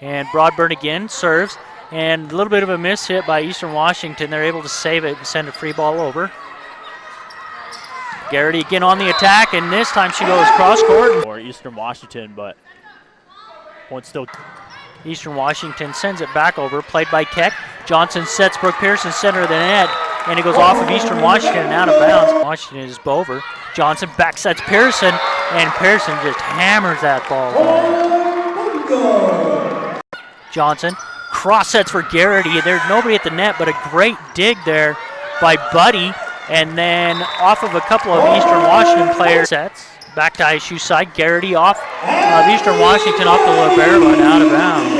And Broadburn again serves. And a little bit of a miss hit by Eastern Washington. They're able to save it and send a free ball over. Garrity again on the attack, and this time she goes cross court. For Eastern Washington, but point still. Eastern Washington sends it back over, played by Keck. Johnson sets Brooke Pearson center of the net, and it goes off of Eastern Washington and out of bounds. Washington is Bover. Johnson back sets Pearson, and Pearson just hammers that ball home. Johnson cross sets for Garrity. There's nobody at the net, but a great dig there by Buddy. And then off of a couple of Eastern Washington players sets. Back to ISU side. Garrity off of Eastern Washington off the libero and out of bounds.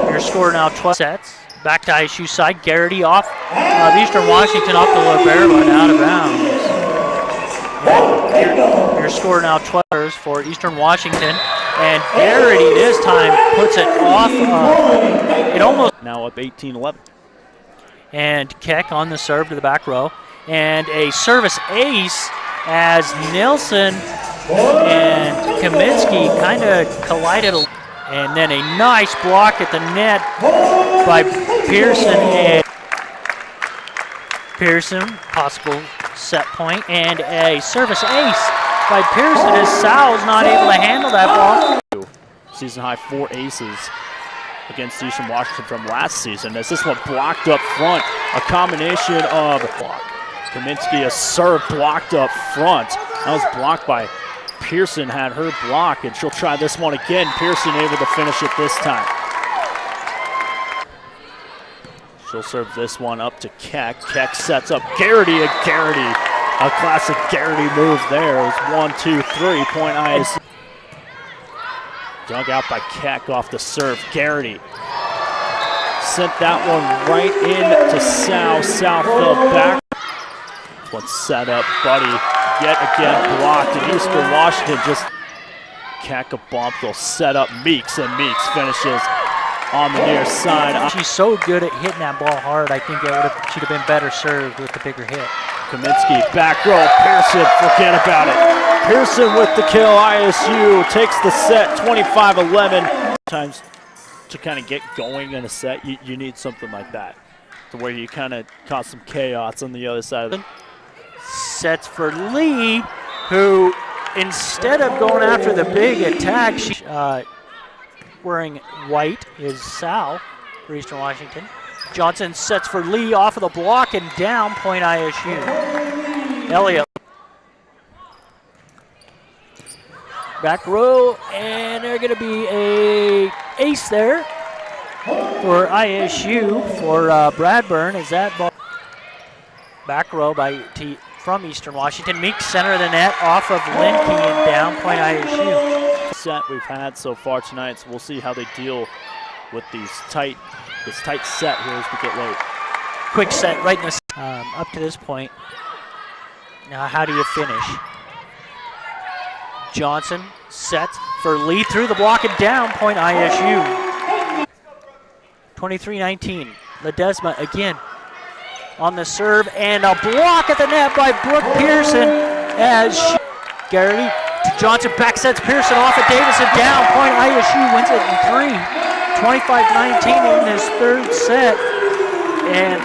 Your score now 12 sets. Back to ISU side. Garrity off of Eastern Washington off the libero and out of bounds. Your score now 12 for Eastern Washington. And Garrity this time puts it off of it almost. Now up 18-11. And Keck on the serve to the back row. And a service ace as Nilsson and Kaminsky kind of collided. And then a nice block at the net by Pearson. And Pearson, possible set point. And a service ace by Pearson as Sal's not able to handle that ball. Season high 4 aces against Eastern Washington from last season, as this one blocked up front. A combination of block. Kaminsky, a serve blocked up front. That was blocked by Pearson, had her block, and she'll try this one again. Pearson able to finish it this time. She'll serve this one up to Keck. Keck sets up Garrity, and Garrity, a classic Garrity move there. It was 1-2-3 point ISU. Dug out by Keck off the serve. Garrity sent that one right in to Sal. Sal fell back. One set up, Buddy yet again blocked, and Eastern Washington just Keck a bump. They'll set up Meeks, and Meeks finishes on the near side. She's so good at hitting that ball hard. I think she'd have been better served with the bigger hit. Kaminsky, back row, Pearson, forget about it. Pearson with the kill, ISU takes the set, 25-11. Sometimes to kind of get going in a set, you need something like that, to where you kind of cause some chaos on the other side of it. Sets for Lee, who instead of going after the big attack, she's wearing white is Sal for Eastern Washington. Johnson sets for Lee off of the block and down, point ISU. Elliott. Back row, and they're going to be a ace there for ISU for Bradburn. Is that ball? Back row from Eastern Washington. Meeks center of the net off of Linke and down, point ISU. Set we've had so far tonight, so we'll see how they deal with this tight set here as we get late. Quick set right in the up to this point. Now how do you finish? Johnson sets for Lee through the block and down, point ISU. 23-19. Ledesma again on the serve, and a block at the net by Brooke Pearson as Garrity to Johnson, back sets Pearson off of Davison, down, point ISU wins it in 3. 25-19 in this third set, and